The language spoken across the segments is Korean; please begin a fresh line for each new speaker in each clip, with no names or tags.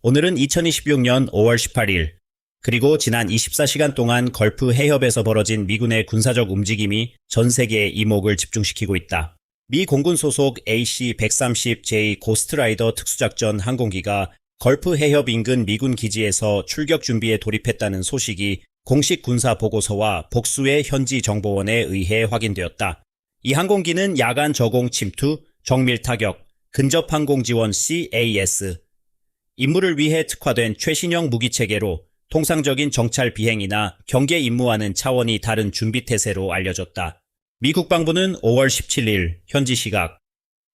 오늘은 2026년 5월 18일, 그리고 지난 24시간 동안 걸프 해협에서 벌어진 미군의 군사적 움직임이 전 세계의 이목을 집중시키고 있다. 미 공군 소속 AC-130J 고스트라이더 특수작전 항공기가 걸프 해협 인근 미군 기지에서 출격 준비에 돌입했다는 소식이 공식 군사 보고서와 복수의 현지 정보원에 의해 확인되었다. 이 항공기는 야간 저공 침투, 정밀 타격, 근접 항공 지원 CAS, 임무를 위해 특화된 최신형 무기체계로 통상적인 정찰 비행이나 경계 임무와는 차원이 다른 준비 태세로 알려졌다. 미 국방부는 5월 17일 현지 시각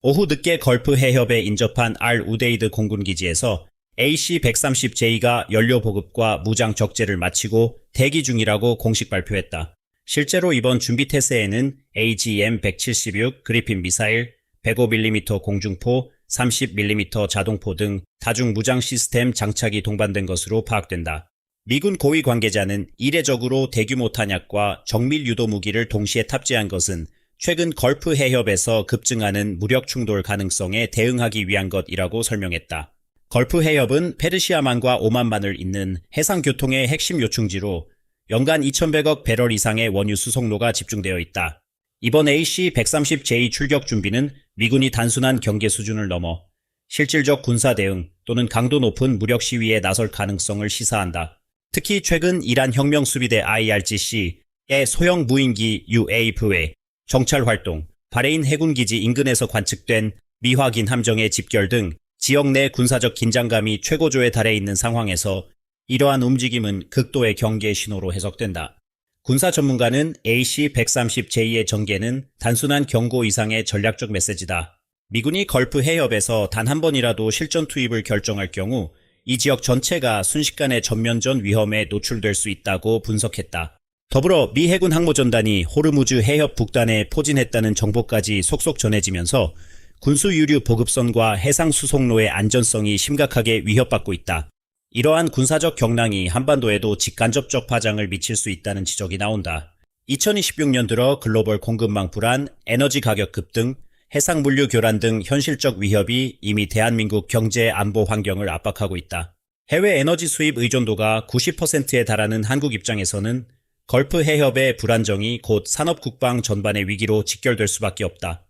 오후 늦게 걸프 해협에 인접한 알-우데이드 공군기지에서 AC-130J가 연료 보급과 무장 적재를 마치고 대기 중이라고 공식 발표했다. 실제로 이번 준비 태세에는 AGM-176 그리핀 미사일, 105mm 공중포, 30mm 자동포 등 다중 무장 시스템 장착이 동반된 것으로 파악된다. 미군 고위 관계자는 이례적으로 대규모 탄약과 정밀 유도 무기를 동시에 탑재한 것은 최근 걸프 해협에서 급증하는 무력 충돌 가능성에 대응하기 위한 것이라고 설명했다. 걸프 해협은 페르시아만과 오만만을 잇는 해상교통의 핵심 요충지로 연간 2,100억 배럴 이상의 원유 수송로가 집중되어 있다. 이번 AC-130J 출격 준비는 미군이 단순한 경계 수준을 넘어 실질적 군사 대응 또는 강도 높은 무력 시위에 나설 가능성을 시사한다. 특히 최근 이란 혁명수비대 IRGC의 소형 무인기 UAV의 정찰 활동, 바레인 해군기지 인근에서 관측된 미확인 함정의 집결 등 지역 내 군사적 긴장감이 최고조에 달해 있는 상황에서 이러한 움직임은 극도의 경계 신호로 해석된다. 군사 전문가는 AC-130J의 전개는 단순한 경고 이상의 전략적 메시지다. 미군이 걸프 해협에서 단 한 번이라도 실전 투입을 결정할 경우 이 지역 전체가 순식간에 전면전 위험에 노출될 수 있다고 분석했다. 더불어 미 해군 항모전단이 호르무즈 해협 북단에 포진했다는 정보까지 속속 전해지면서 군수 유류 보급선과 해상 수송로의 안전성이 심각하게 위협받고 있다. 이러한 군사적 경랑이 한반도에도 직간접적 파장을 미칠 수 있다는 지적이 나온다. 2026년 들어 글로벌 공급망 불안, 에너지 가격 급등, 해상 물류 교란 등 현실적 위협이 이미 대한민국 경제 안보 환경을 압박하고 있다. 해외 에너지 수입 의존도가 90%에 달하는 한국 입장에서는 걸프 해협의 불안정이 곧 산업 국방 전반의 위기로 직결될 수밖에 없다.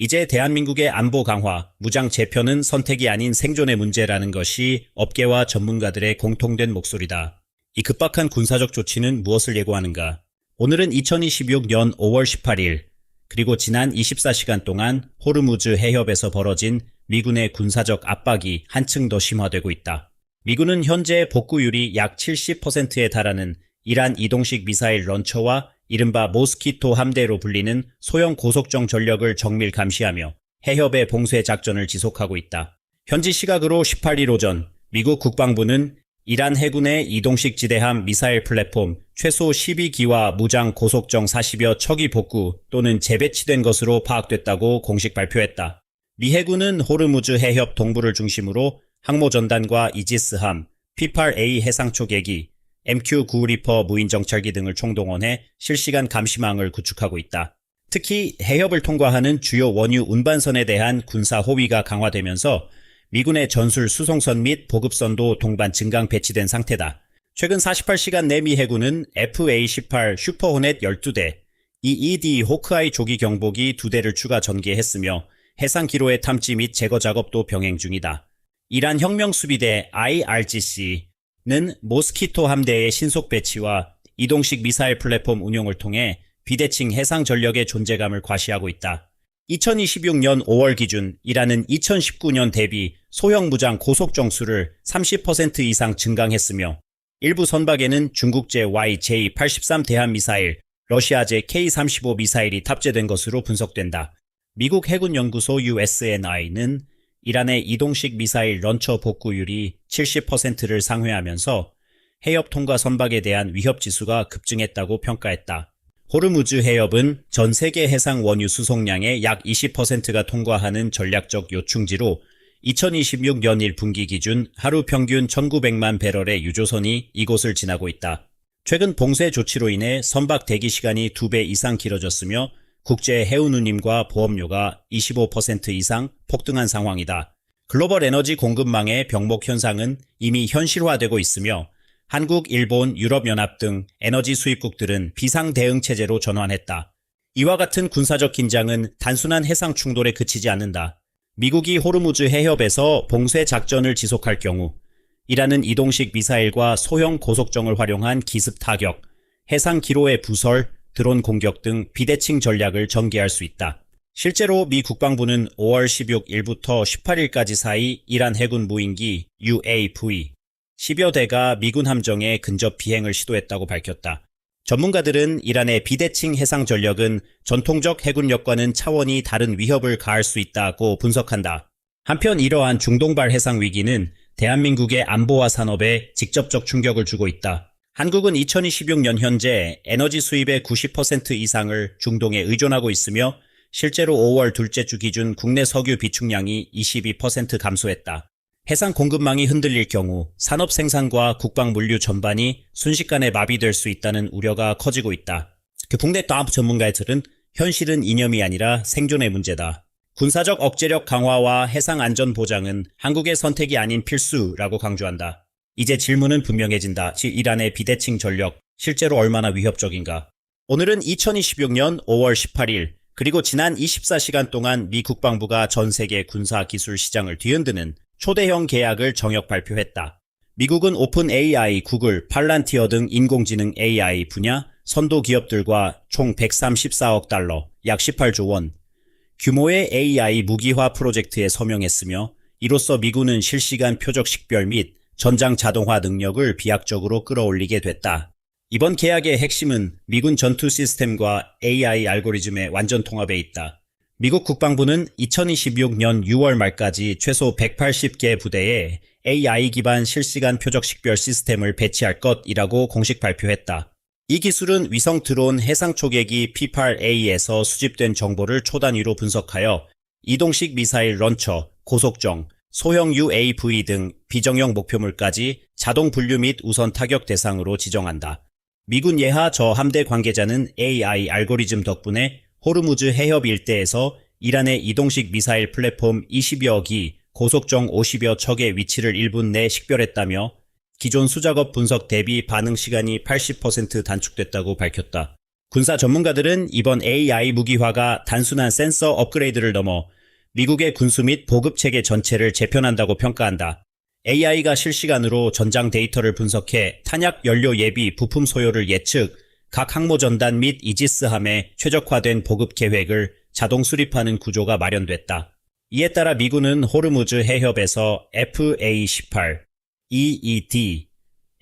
이제 대한민국의 안보 강화, 무장 재편은 선택이 아닌 생존의 문제라는 것이 업계와 전문가들의 공통된 목소리다. 이 급박한 군사적 조치는 무엇을 예고하는가? 오늘은 2026년 5월 18일, 그리고 지난 24시간 동안 호르무즈 해협에서 벌어진 미군의 군사적 압박이 한층 더 심화되고 있다. 미군은 현재 복구율이 약 70%에 달하는 이란 이동식 미사일 런처와 이른바 모스키토 함대로 불리는 소형 고속정 전력을 정밀 감시하며 해협의 봉쇄 작전을 지속하고 있다. 현지 시각으로 18일 오전 미국 국방부는 이란 해군의 이동식 지대함 미사일 플랫폼 최소 12기와 무장 고속정 40여 척이 복구 또는 재배치된 것으로 파악됐다고 공식 발표했다. 미 해군은 호르무즈 해협 동부를 중심으로 항모전단과 이지스함, P-8A 해상초계기, MQ-9 리퍼 무인정찰기 등을 총동원해 실시간 감시망을 구축하고 있다. 특히 해협을 통과하는 주요 원유 운반선에 대한 군사 호위가 강화되면서 미군의 전술 수송선 및 보급선도 동반 증강 배치된 상태다. 최근 48시간 내 미 해군은 FA-18 슈퍼호넷 12대, EED 호크아이 조기 경보기 2대를 추가 전개했으며 해상 기로의 탐지 및 제거 작업도 병행 중이다. 이란 혁명수비대 IRGC는 모스키토 함대의 신속 배치와 이동식 미사일 플랫폼 운용을 통해 비대칭 해상 전력의 존재감을 과시하고 있다. 2026년 5월 기준 이란은 2019년 대비 소형 무장 고속정 수를 30% 이상 증강했으며 일부 선박에는 중국제 YJ-83 대함미사일, 러시아제 K-35 미사일이 탑재된 것으로 분석된다. 미국 해군연구소 USNI는 이란의 이동식 미사일 런처 복구율이 70%를 상회하면서 해협 통과 선박에 대한 위협 지수가 급증했다고 평가했다. 호르무즈 해협은 전 세계 해상 원유 수송량의 약 20%가 통과하는 전략적 요충지로 2026년 1분기 기준 하루 평균 1,900만 배럴의 유조선이 이곳을 지나고 있다. 최근 봉쇄 조치로 인해 선박 대기 시간이 2배 이상 길어졌으며 국제 해운 운임과 보험료가 25% 이상 폭등한 상황이다. 글로벌 에너지 공급망의 병목 현상은 이미 현실화되고 있으며 한국, 일본, 유럽연합 등 에너지 수입국들은 비상 대응 체제로 전환했다. 이와 같은 군사적 긴장은 단순한 해상 충돌에 그치지 않는다. 미국이 호르무즈 해협에서 봉쇄 작전을 지속할 경우 이란은 이동식 미사일과 소형 고속정을 활용한 기습 타격, 해상 기로의 부설, 드론 공격 등 비대칭 전략을 전개할 수 있다. 실제로 미 국방부는 5월 16일부터 18일까지 사이 이란 해군 무인기 UAV 10여 대가 미군 함정에 근접 비행을 시도했다고 밝혔다. 전문가들은 이란의 비대칭 해상 전력은 전통적 해군력과는 차원이 다른 위협을 가할 수 있다고 분석한다. 한편 이러한 중동발 해상 위기는 대한민국의 안보와 산업에 직접적 충격을 주고 있다. 한국은 2026년 현재 에너지 수입의 90% 이상을 중동에 의존하고 있으며 실제로 5월 둘째 주 기준 국내 석유 비축량이 22% 감소했다. 해상 공급망이 흔들릴 경우 산업 생산과 국방 물류 전반이 순식간에 마비될 수 있다는 우려가 커지고 있다. 국내 다음 전문가들은 현실은 이념이 아니라 생존의 문제다. 군사적 억제력 강화와 해상 안전 보장은 한국의 선택이 아닌 필수라고 강조한다. 이제 질문은 분명해진다. 이란의 비대칭 전력, 실제로 얼마나 위협적인가? 오늘은 2026년 5월 18일 그리고 지난 24시간 동안 미 국방부가 전 세계 군사기술 시장을 뒤흔드는 초대형 계약을 정역 발표했다. 미국은 오픈 AI, 구글, 팔란티어 등 인공지능 AI 분야 선도 기업들과 총 134억 달러, 약 18조 원 규모의 AI 무기화 프로젝트에 서명했으며 이로써 미군은 실시간 표적 식별 및 전장 자동화 능력을 비약적으로 끌어올리게 됐다. 이번 계약의 핵심은 미군 전투 시스템과 AI 알고리즘의 완전 통합에 있다. 미국 국방부는 2026년 6월 말까지 최소 180개 부대에 AI 기반 실시간 표적 식별 시스템을 배치할 것이라고 공식 발표했다. 이 기술은 위성 드론 해상 초계기 P-8A에서 수집된 정보를 초단위로 분석하여 이동식 미사일 런처, 고속정, 소형 UAV 등 비정형 목표물까지 자동 분류 및 우선 타격 대상으로 지정한다. 미군 예하 저 함대 관계자는 AI 알고리즘 덕분에 호르무즈 해협 일대에서 이란의 이동식 미사일 플랫폼 20여 기, 고속정 50여 척의 위치를 1분 내 식별했다며 기존 수작업 분석 대비 반응 시간이 80% 단축됐다고 밝혔다. 군사 전문가들은 이번 AI 무기화가 단순한 센서 업그레이드를 넘어 미국의 군수 및 보급 체계 전체를 재편한다고 평가한다. AI가 실시간으로 전장 데이터를 분석해 탄약 연료 예비 부품 소요를 예측, 각 항모 전단 및 이지스함에 최적화된 보급 계획을 자동 수립하는 구조가 마련됐다. 이에 따라 미군은 호르무즈 해협에서 FA-18, EED,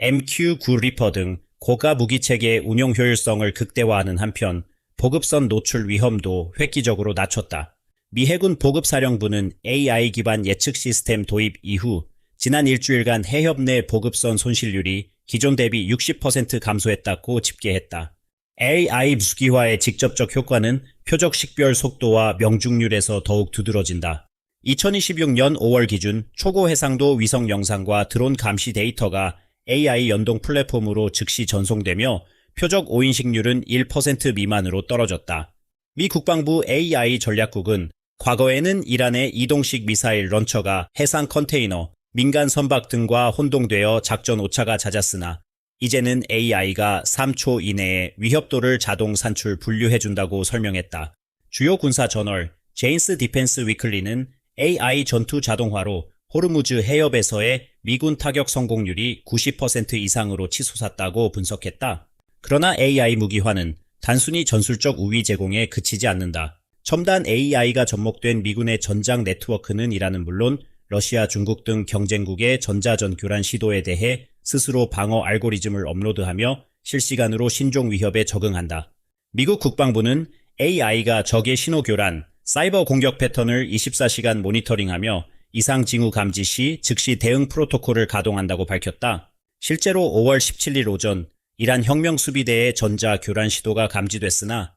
MQ-9 리퍼 등 고가 무기체계의 운용 효율성을 극대화하는 한편 보급선 노출 위험도 획기적으로 낮췄다. 미 해군 보급사령부는 AI 기반 예측 시스템 도입 이후 지난 일주일간 해협 내 보급선 손실률이 기존 대비 60% 감소했다고 집계했다. AI 무기화의 직접적 효과는 표적 식별 속도와 명중률에서 더욱 두드러진다. 2026년 5월 기준 초고 해상도 위성 영상과 드론 감시 데이터가 AI 연동 플랫폼으로 즉시 전송되며 표적 오인식률은 1% 미만으로 떨어졌다. 미 국방부 AI 전략국은 과거에는 이란의 이동식 미사일 런처가 해상 컨테이너, 민간 선박 등과 혼동되어 작전 오차가 잦았으나 이제는 AI가 3초 이내에 위협도를 자동 산출 분류해준다고 설명했다. 주요 군사 저널 제인스 디펜스 위클리는 AI 전투 자동화로 호르무즈 해협에서의 미군 타격 성공률이 90% 이상으로 치솟았다고 분석했다. 그러나 AI 무기화는 단순히 전술적 우위 제공에 그치지 않는다. 첨단 AI가 접목된 미군의 전장 네트워크는 이란은 물론 러시아, 중국 등 경쟁국의 전자전 교란 시도에 대해 스스로 방어 알고리즘을 업로드하며 실시간으로 신종 위협에 적응한다. 미국 국방부는 AI가 적의 신호 교란, 사이버 공격 패턴을 24시간 모니터링하며 이상 징후 감지 시 즉시 대응 프로토콜을 가동한다고 밝혔다. 실제로 5월 17일 오전 이란 혁명수비대의 전자 교란 시도가 감지됐으나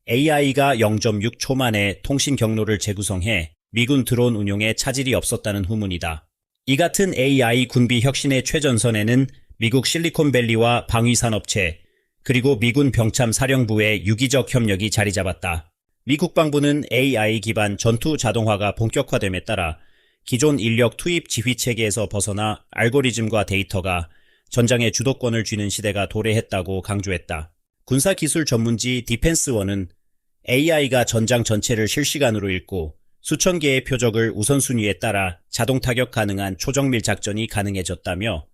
AI가 0.6초 만에 통신 경로를 재구성해 미군 드론 운용에 차질이 없었다는 후문이다. 이 같은 AI 군비 혁신의 최전선에는 미국 실리콘밸리와 방위산업체, 그리고 미군 병참 사령부의 유기적 협력이 자리 잡았다. 미 국방부는 AI 기반 전투 자동화가 본격화됨에 따라 기존 인력 투입 지휘 체계에서 벗어나 알고리즘과 데이터가 전장의 주도권을 쥐는 시대가 도래했다고 강조했다. 군사기술 전문지 디펜스원은 AI가 전장 전체를 실시간으로 읽고 수천 개의 표적을 우선순위에 따라 자동 타격 가능한 초정밀 작전이 가능해졌다며,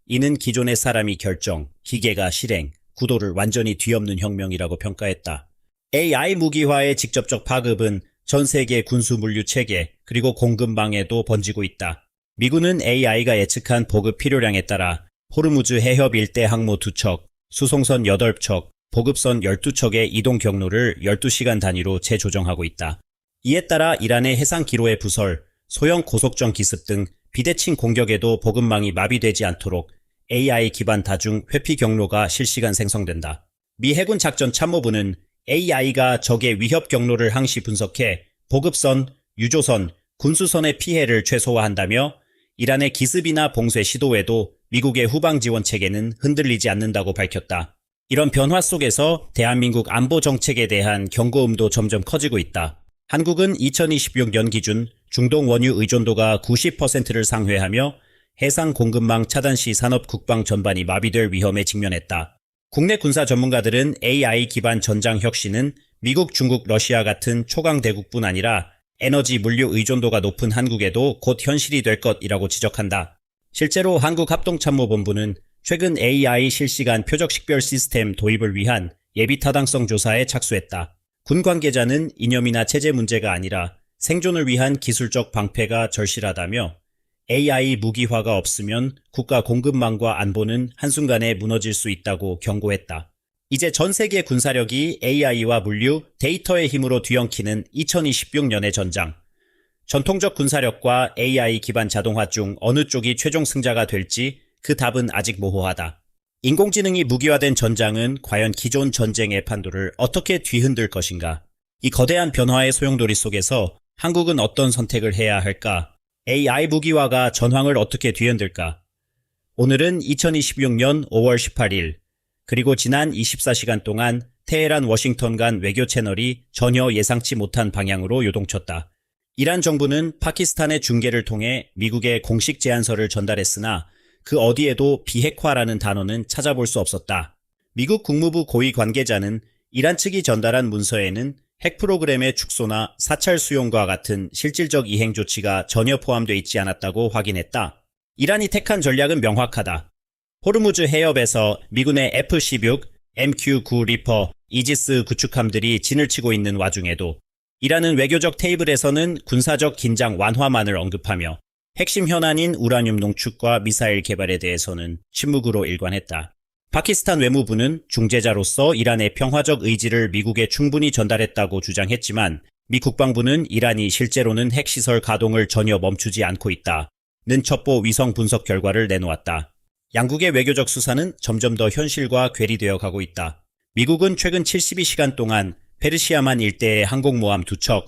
이는 기존의 사람이 결정, 기계가 실행, 구도를 완전히 뒤엎는 혁명이라고 평가했다. AI 무기화의 직접적 파급은 전 세계 군수 물류 체계 그리고 공급망에도 번지고 있다. 미군은 AI가 예측한 보급 필요량에 따라 호르무즈 해협 일대 항모 2척, 수송선 8척, 보급선 12척의 이동 경로를 12시간 단위로 재조정하고 있다. 이에 따라 이란의 해상 기로의 부설, 소형 고속정 기습 등 비대칭 공격에도 보급망이 마비되지 않도록 AI 기반 다중 회피 경로가 실시간 생성된다. 미 해군 작전 참모부는 AI가 적의 위협 경로를 항시 분석해 보급선, 유조선, 군수선의 피해를 최소화한다며, 이란의 기습이나 봉쇄 시도에도 미국의 후방 지원 체계는 흔들리지 않는다고 밝혔다. 이런 변화 속에서 대한민국 안보 정책에 대한 경고음도 점점 커지고 있다. 한국은 2026년 기준 중동 원유 의존도가 90%를 상회하며 해상 공급망 차단 시 산업 국방 전반이 마비될 위험에 직면했다. 국내 군사 전문가들은 AI 기반 전장 혁신은 미국, 중국, 러시아 같은 초강 대국뿐 아니라 에너지 물류 의존도가 높은 한국에도 곧 현실이 될 것이라고 지적한다. 실제로 한국합동참모본부는 최근 AI 실시간 표적 식별 시스템 도입을 위한 예비 타당성 조사에 착수했다. 군 관계자는 이념이나 체제 문제가 아니라 생존을 위한 기술적 방패가 절실하다며, AI 무기화가 없으면 국가 공급망과 안보는 한순간에 무너질 수 있다고 경고했다. 이제 전 세계 군사력이 AI와 물류, 데이터의 힘으로 뒤엉키는 2026년의 전장. 전통적 군사력과 AI 기반 자동화 중 어느 쪽이 최종 승자가 될지 그 답은 아직 모호하다. 인공지능이 무기화된 전장은 과연 기존 전쟁의 판도를 어떻게 뒤흔들 것인가? 이 거대한 변화의 소용돌이 속에서 한국은 어떤 선택을 해야 할까? AI 무기화가 전황을 어떻게 뒤흔들까? 오늘은 2026년 5월 18일, 그리고 지난 24시간 동안 테헤란 워싱턴 간 외교 채널이 전혀 예상치 못한 방향으로 요동쳤다. 이란 정부는 파키스탄의 중계를 통해 미국에 공식 제안서를 전달했으나 그 어디에도 비핵화라는 단어는 찾아볼 수 없었다. 미국 국무부 고위 관계자는 이란 측이 전달한 문서에는 핵 프로그램의 축소나 사찰 수용과 같은 실질적 이행 조치가 전혀 포함되어 있지 않았다고 확인했다. 이란이 택한 전략은 명확하다. 호르무즈 해협에서 미군의 F-16, MQ-9 리퍼, 이지스 구축함들이 진을 치고 있는 와중에도 이란은 외교적 테이블에서는 군사적 긴장 완화만을 언급하며 핵심 현안인 우라늄 농축과 미사일 개발에 대해서는 침묵으로 일관했다. 파키스탄 외무부는 중재자로서 이란의 평화적 의지를 미국에 충분히 전달했다고 주장했지만, 미 국방부는 이란이 실제로는 핵시설 가동을 전혀 멈추지 않고 있다는 첩보 위성 분석 결과를 내놓았다. 양국의 외교적 수사는 점점 더 현실과 괴리되어 가고 있다. 미국은 최근 72시간 동안 페르시아만 일대의 항공모함 2척,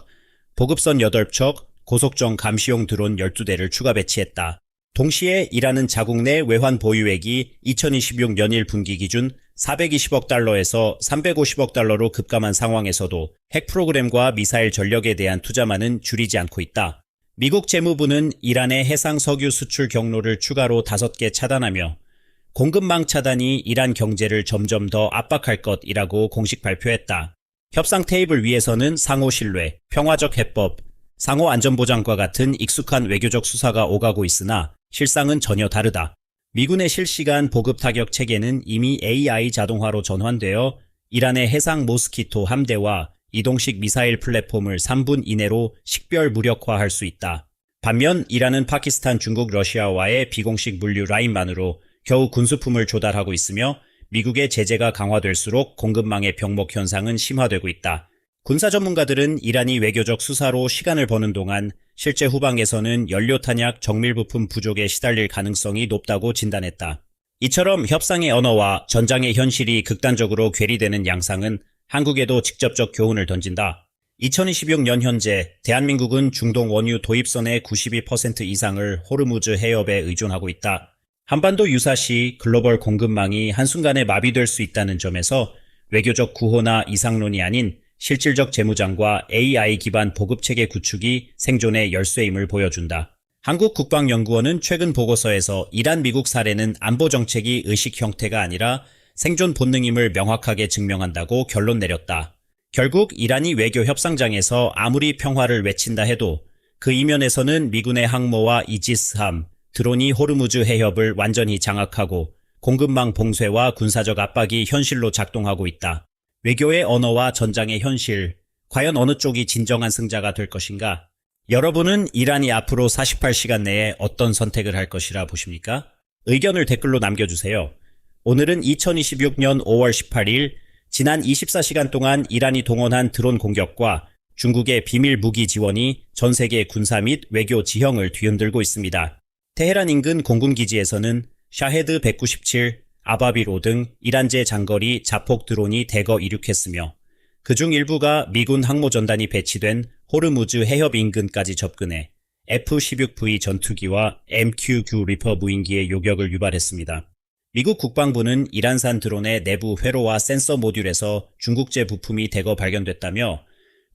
보급선 8척, 고속정 감시용 드론 12대를 추가 배치했다. 동시에 이란은 자국 내 외환 보유액이 2026년 1분기 기준 420억 달러에서 350억 달러로 급감한 상황에서도 핵 프로그램과 미사일 전력에 대한 투자만은 줄이지 않고 있다. 미국 재무부는 이란의 해상 석유 수출 경로를 추가로 5개 차단하며 공급망 차단이 이란 경제를 점점 더 압박할 것이라고 공식 발표했다. 협상 테이블 위에서는 상호 신뢰, 평화적 해법, 상호 안전보장과 같은 익숙한 외교적 수사가 오가고 있으나 실상은 전혀 다르다. 미군의 실시간 보급 타격 체계는 이미 AI 자동화로 전환되어 이란의 해상 모스키토 함대와 이동식 미사일 플랫폼을 3분 이내로 식별 무력화할 수 있다. 반면 이란은 파키스탄, 중국, 러시아와의 비공식 물류 라인만으로 겨우 군수품을 조달하고 있으며 미국의 제재가 강화될수록 공급망의 병목 현상은 심화되고 있다. 군사 전문가들은 이란이 외교적 수사로 시간을 버는 동안 실제 후방에서는 연료 탄약, 정밀 부품 부족에 시달릴 가능성이 높다고 진단했다. 이처럼 협상의 언어와 전장의 현실이 극단적으로 괴리되는 양상은 한국에도 직접적 교훈을 던진다. 2026년 현재 대한민국은 중동 원유 도입선의 92% 이상을 호르무즈 해협에 의존하고 있다. 한반도 유사시 글로벌 공급망이 한순간에 마비될 수 있다는 점에서 외교적 구호나 이상론이 아닌 실질적 재무장과 AI 기반 보급체계 구축이 생존의 열쇠임을 보여준다. 한국국방연구원은 최근 보고서에서 이란 미국 사례는 안보 정책이 의식 형태가 아니라 생존 본능임을 명확하게 증명한다고 결론 내렸다. 결국 이란이 외교 협상장에서 아무리 평화를 외친다 해도 그 이면에서는 미군의 항모와 이지스함, 드론이 호르무즈 해협을 완전히 장악하고 공급망 봉쇄와 군사적 압박이 현실로 작동하고 있다. 외교의 언어와 전장의 현실, 과연 어느 쪽이 진정한 승자가 될 것인가? 여러분은 이란이 앞으로 48시간 내에 어떤 선택을 할 것이라 보십니까? 의견을 댓글로 남겨주세요. 오늘은 2026년 5월 18일, 지난 24시간 동안 이란이 동원한 드론 공격과 중국의 비밀 무기 지원이 전 세계 군사 및 외교 지형을 뒤흔들고 있습니다. 테헤란 인근 공군기지에서는 샤헤드 197, 아바비로 등 이란제 장거리 자폭 드론이 대거 이륙했으며 그중 일부가 미군 항모전단이 배치된 호르무즈 해협 인근까지 접근해 F-16V 전투기와 MQ-9 리퍼 무인기의 요격을 유발했습니다. 미국 국방부는 이란산 드론의 내부 회로와 센서 모듈에서 중국제 부품이 대거 발견됐다며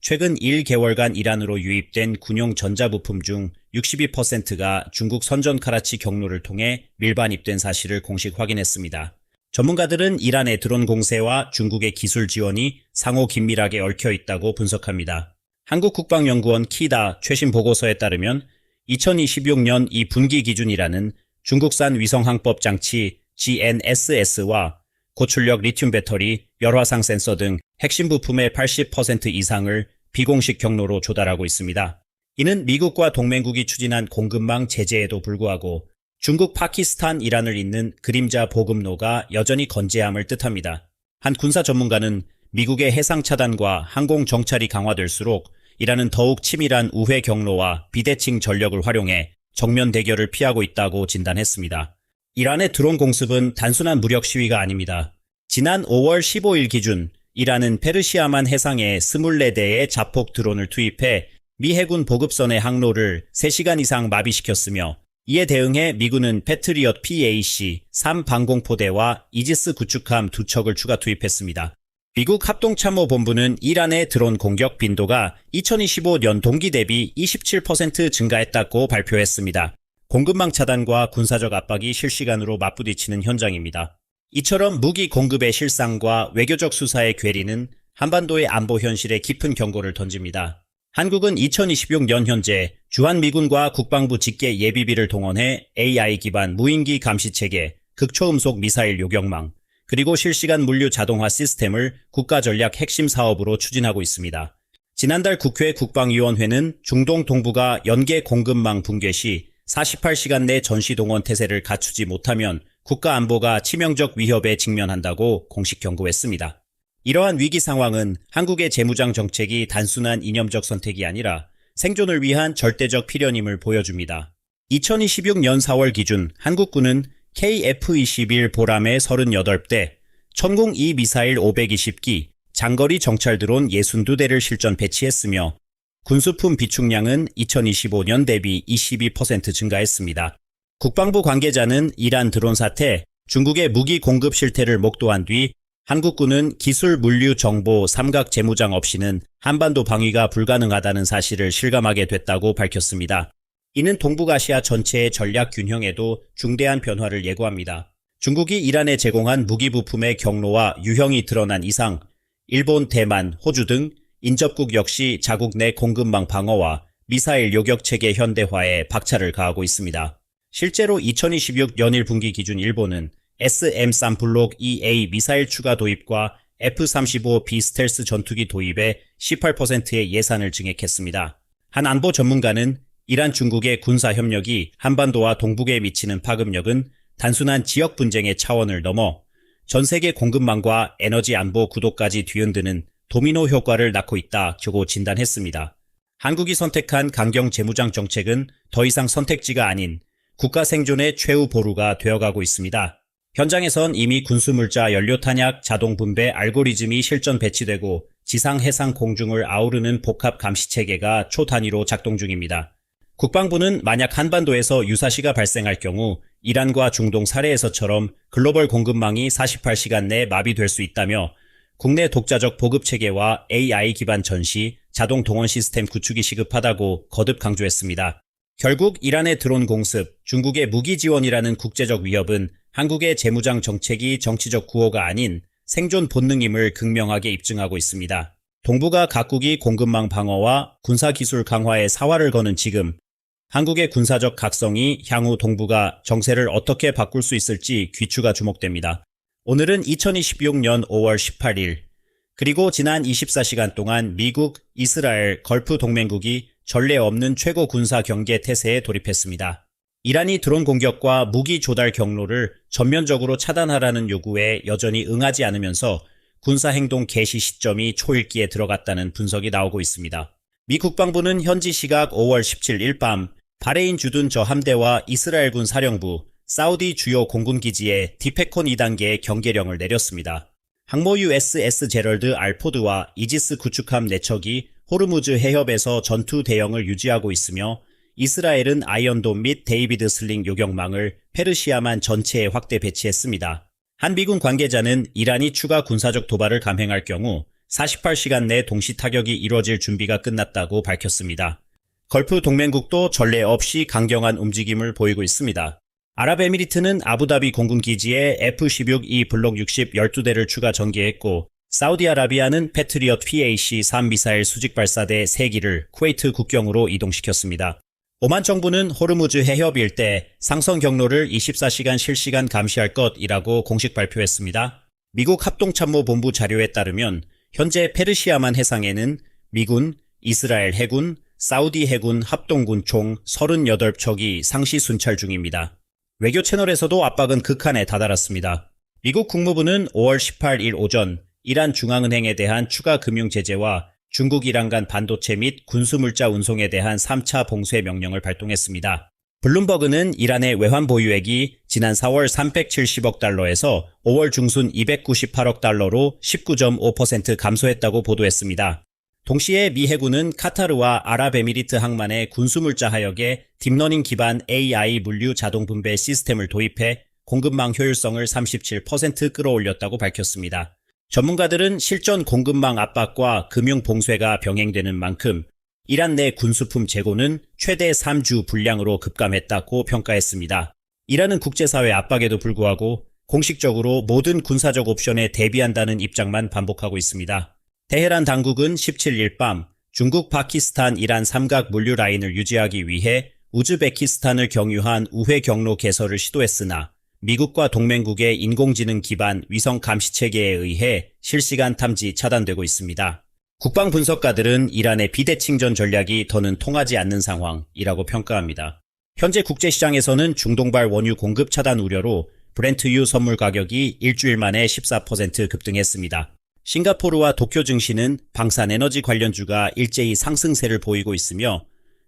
최근 1개월간 이란으로 유입된 군용 전자부품 중 62%가 중국 선전 카라치 경로를 통해 밀반입된 사실을 공식 확인했습니다. 전문가들은 이란의 드론 공세와 중국의 기술 지원이 상호 긴밀하게 얽혀 있다고 분석합니다. 한국국방연구원 키다 최신 보고서에 따르면 2026년 이 분기 기준이라는 중국산 위성항법 장치 GNSS와 고출력 리튬 배터리, 열화상 센서 등 핵심 부품의 80% 이상을 비공식 경로로 조달하고 있습니다. 이는 미국과 동맹국이 추진한 공급망 제재에도 불구하고 중국, 파키스탄, 이란을 잇는 그림자 보급로가 여전히 건재함을 뜻합니다. 한 군사 전문가는 미국의 해상 차단과 항공 정찰이 강화될수록 이란은 더욱 치밀한 우회 경로와 비대칭 전력을 활용해 정면 대결을 피하고 있다고 진단했습니다. 이란의 드론 공습은 단순한 무력 시위가 아닙니다. 지난 5월 15일 기준 이란은 페르시아만 해상에 24대의 자폭 드론을 투입해 미 해군 보급선의 항로를 3시간 이상 마비시켰으며 이에 대응해 미군은 패트리엇 PAC 3방공포대와 이지스 구축함 2척을 추가 투입했습니다. 미국 합동참모본부는 이란의 드론 공격 빈도가 2025년 동기 대비 27% 증가했다고 발표했습니다. 공급망 차단과 군사적 압박이 실시간으로 맞부딪히는 현장입니다. 이처럼 무기 공급의 실상과 외교적 수사의 괴리는 한반도의 안보 현실에 깊은 경고를 던집니다. 한국은 2026년 현재 주한미군과 국방부 직계 예비비를 동원해 AI 기반 무인기 감시체계, 극초음속 미사일 요격망, 그리고 실시간 물류 자동화 시스템을 국가전략 핵심 사업으로 추진하고 있습니다. 지난달 국회 국방위원회는 중동 동북아 연계 공급망 붕괴 시 48시간 내 전시동원 태세를 갖추지 못하면 국가안보가 치명적 위협에 직면한다고 공식 경고했습니다. 이러한 위기 상황은 한국의 재무장 정책이 단순한 이념적 선택이 아니라 생존을 위한 절대적 필연임을 보여줍니다. 2026년 4월 기준 한국군은 KF-21 보람의 38대, 천공2 미사일 520기, 장거리 정찰 드론 62대를 실전 배치했으며 군수품 비축량은 2025년 대비 22% 증가했습니다. 국방부 관계자는 이란 드론 사태, 중국의 무기 공급 실태를 목도한 뒤 한국군은 기술 물류 정보 삼각 재무장 없이는 한반도 방위가 불가능하다는 사실을 실감하게 됐다고 밝혔습니다. 이는 동북아시아 전체의 전략 균형에도 중대한 변화를 예고합니다. 중국이 이란에 제공한 무기 부품의 경로와 유형이 드러난 이상 일본, 대만, 호주 등 인접국 역시 자국 내 공급망 방어와 미사일 요격 체계 현대화에 박차를 가하고 있습니다. 실제로 2026년 1분기 기준 일본은 SM-3 블록 EA 미사일 추가 도입과 F-35B 스텔스 전투기 도입에 18%의 예산을 증액했습니다. 한 안보 전문가는 이란 중국의 군사 협력이 한반도와 동북에 미치는 파급력은 단순한 지역 분쟁의 차원을 넘어 전 세계 공급망과 에너지 안보 구도까지 뒤흔드는 도미노 효과를 낳고 있다고 진단했습니다. 한국이 선택한 강경 재무장 정책은 더 이상 선택지가 아닌 국가 생존의 최후 보루가 되어가고 있습니다. 현장에선 이미 군수물자 연료탄약 자동 분배 알고리즘이 실전 배치되고 지상 해상 공중을 아우르는 복합 감시체계가 초단위로 작동 중입니다. 국방부는 만약 한반도에서 유사시가 발생할 경우 이란과 중동 사례에서처럼 글로벌 공급망이 48시간 내에 마비될 수 있다며 국내 독자적 보급체계와 AI 기반 전시, 자동 동원 시스템 구축이 시급하다고 거듭 강조했습니다. 결국 이란의 드론 공습, 중국의 무기 지원이라는 국제적 위협은 한국의 재무장 정책이 정치적 구호가 아닌 생존 본능임을 극명하게 입증하고 있습니다. 동북아 각국이 공급망 방어와 군사기술 강화에 사활을 거는 지금 한국의 군사적 각성이 향후 동북아 정세를 어떻게 바꿀 수 있을지 귀추가 주목됩니다. 오늘은 2026년 5월 18일, 그리고 지난 24시간 동안 미국, 이스라엘, 걸프 동맹국이 전례 없는 최고 군사 경계 태세에 돌입했습니다. 이란이 드론 공격과 무기 조달 경로를 전면적으로 차단하라는 요구에 여전히 응하지 않으면서 군사행동 개시 시점이 초읽기에 들어갔다는 분석이 나오고 있습니다. 미 국방부는 현지 시각 5월 17일 일밤 바레인 주둔 저함대와 이스라엘군 사령부, 사우디 주요 공군기지에 디페콘 2단계의 경계령을 내렸습니다. 항모 USS 제럴드 알포드와 이지스 구축함 4척이 호르무즈 해협에서 전투 대형을 유지하고 있으며 이스라엘은 아이언돔 및 데이비드 슬링 요격망을 페르시아만 전체에 확대 배치했습니다. 한 미군 관계자는 이란이 추가 군사적 도발을 감행할 경우 48시간 내 동시 타격이 이뤄질 준비가 끝났다고 밝혔습니다. 걸프 동맹국도 전례 없이 강경한 움직임을 보이고 있습니다. 아랍에미리트는 아부다비 공군기지에 F-16E 블록 60 12대를 추가 전개했고, 사우디아라비아는 패트리엇 PAC-3 미사일 수직 발사대 3기를 쿠웨이트 국경으로 이동시켰습니다. 오만 정부는 호르무즈 해협 일대 상선 경로를 24시간 실시간 감시할 것이라고 공식 발표했습니다. 미국 합동참모본부 자료에 따르면 현재 페르시아만 해상에는 미군, 이스라엘 해군, 사우디 해군 합동군 총 38척이 상시 순찰 중입니다. 외교 채널에서도 압박은 극한에 다다랐습니다. 미국 국무부는 5월 18일 오전 이란 중앙은행에 대한 추가 금융 제재와 중국 이란 간 반도체 및 군수물자 운송에 대한 3차 봉쇄 명령을 발동했습니다. 블룸버그는 이란의 외환 보유액이 지난 4월 370억 달러에서 5월 중순 298억 달러로 19.5% 감소했다고 보도했습니다. 동시에 미 해군은 카타르와 아랍에미리트 항만의 군수물자 하역에 딥러닝 기반 AI 물류 자동 분배 시스템을 도입해 공급망 효율성을 37% 끌어올렸다고 밝혔습니다. 전문가들은 실전 공급망 압박과 금융 봉쇄가 병행되는 만큼 이란 내 군수품 재고는 최대 3주 분량으로 급감했다고 평가했습니다. 이란은 국제사회 압박에도 불구하고 공식적으로 모든 군사적 옵션에 대비한다는 입장만 반복하고 있습니다. 테헤란 당국은 17일 밤 중국, 파키스탄, 이란 삼각 물류 라인을 유지하기 위해 우즈베키스탄을 경유한 우회 경로 개설을 시도했으나 미국과 동맹국의 인공지능 기반 위성 감시 체계에 의해 실시간 탐지 차단되고 있습니다. 국방 분석가들은 이란의 비대칭전 전략이 더는 통하지 않는 상황이라고 평가합니다. 현재 국제시장에서는 중동발 원유 공급 차단 우려로 브렌트유 선물 가격이 일주일 만에 14% 급등했습니다. 싱가포르와 도쿄 증시는 방산에너지 관련주가 일제히 상승세를 보이고 있으며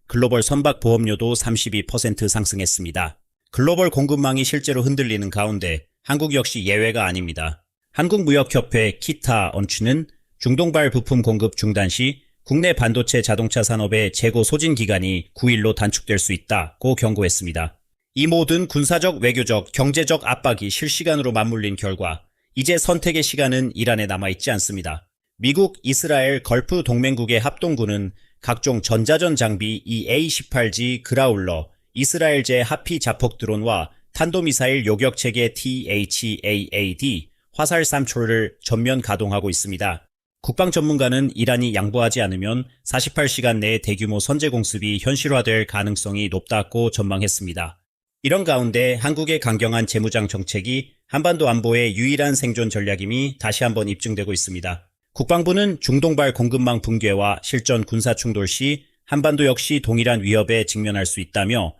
글로벌 선박 보험료도 32% 상승했습니다. 글로벌 공급망이 실제로 흔들리는 가운데 한국 역시 예외가 아닙니다. 한국무역협회 키타 언추는 중동발 부품 공급 중단 시 국내 반도체 자동차 산업의 재고 소진 기간이 9일로 단축될 수 있다고 경고했습니다. 이 모든 군사적, 외교적, 경제적 압박이 실시간으로 맞물린 결과 이제 선택의 시간은 이란에 남아있지 않습니다. 미국, 이스라엘, 걸프 동맹국의 합동군은 각종 전자전 장비 EA-18G 그라울러, 이스라엘제 하피 자폭 드론과 탄도미사일 요격체계 THAAD, 화살 3초를 전면 가동하고 있습니다. 국방 전문가는 이란이 양보하지 않으면 48시간 내에 대규모 선제 공습이 현실화될 가능성이 높다고 전망했습니다. 이런 가운데 한국의 강경한 재무장 정책이 한반도 안보의 유일한 생존 전략임이 다시 한번 입증되고 있습니다. 국방부는 중동발 공급망 붕괴와 실전 군사 충돌 시 한반도 역시 동일한 위협에 직면할 수 있다며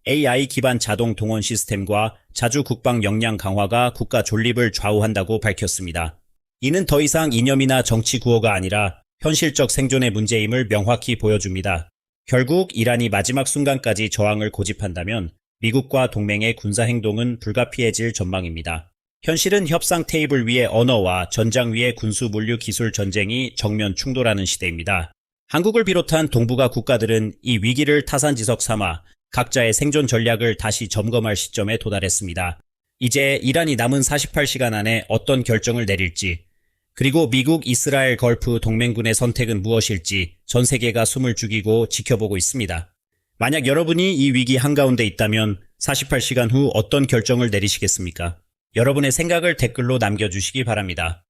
AI 기반 자동 동원 시스템과 자주 국방 역량 강화가 국가 존립을 좌우한다고 밝혔습니다. 이는 더 이상 이념이나 정치 구호가 아니라 현실적 생존의 문제임을 명확히 보여줍니다. 결국 이란이 마지막 순간까지 저항을 고집한다면 미국과 동맹의 군사 행동은 불가피해질 전망입니다. 현실은 협상 테이블 위의 언어와 전장 위의 군수 물류 기술 전쟁이 정면 충돌하는 시대입니다. 한국을 비롯한 동북아 국가들은 이 위기를 타산지석 삼아 각자의 생존 전략을 다시 점검할 시점에 도달했습니다. 이제 이란이 남은 48시간 안에 어떤 결정을 내릴지, 그리고 미국, 이스라엘, 걸프 동맹군의 선택은 무엇일지 전 세계가 숨을 죽이고 지켜보고 있습니다. 만약 여러분이 이 위기 한가운데 있다면 48시간 후 어떤 결정을 내리시겠습니까? 여러분의 생각을 댓글로 남겨주시기 바랍니다.